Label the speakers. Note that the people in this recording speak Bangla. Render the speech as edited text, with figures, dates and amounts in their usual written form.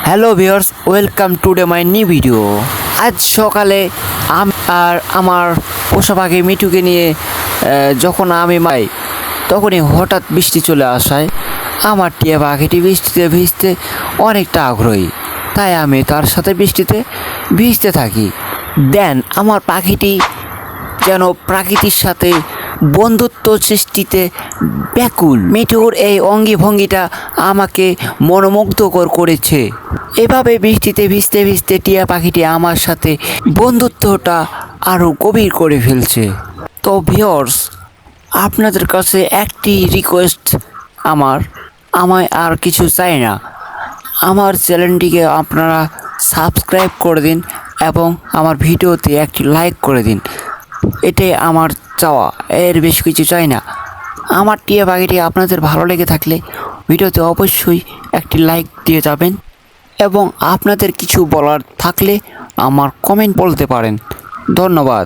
Speaker 1: Hello viewers, welcome to my new video. আজ সকালে আমি আর আমার পোষা পাখি মিঠুকে নিয়ে যখন আমি তখনই হঠাৎ বৃষ্টি চলে আসায় আমার টিয়া পাখিটি বৃষ্টিতে ভিজতে অনেকটা আগ্রহী, তাই আমি তার সাথে বৃষ্টিতে ভিজতে থাকি। দেন আমার পাখিটি যেন প্রকৃতির সাথে বন্ধুত্ব সৃষ্টিতে ব্যাকুল। মিঠুর এই অঙ্গি ভঙ্গিটা আমাকে মনোমুগ্ধকর করেছে। এভাবে বৃষ্টিতে ভিজতে ভিজতে টিয়া পাখিটি আমার সাথে বন্ধুত্বটা আরও গভীর করে ফেলছে। তো ভিউয়ার্স, আপনাদের কাছে একটি রিকোয়েস্ট, আমায় আর কিছু চাই না। আমার চ্যানেলটিকে আপনারা সাবস্ক্রাইব করে দিন এবং আমার ভিডিওতে একটি লাইক করে দিন। এটাই আমার চাওয়া, এর বেশি কিছু চাই না। আমার টিয়া পাখিটি আপনাদের ভালো লেগে থাকলে ভিডিওতে অবশ্যই একটি লাইক দিয়ে যাবেন এবং আপনাদের কিছু বলার থাকলে আমার কমেন্ট বলতে পারেন। ধন্যবাদ।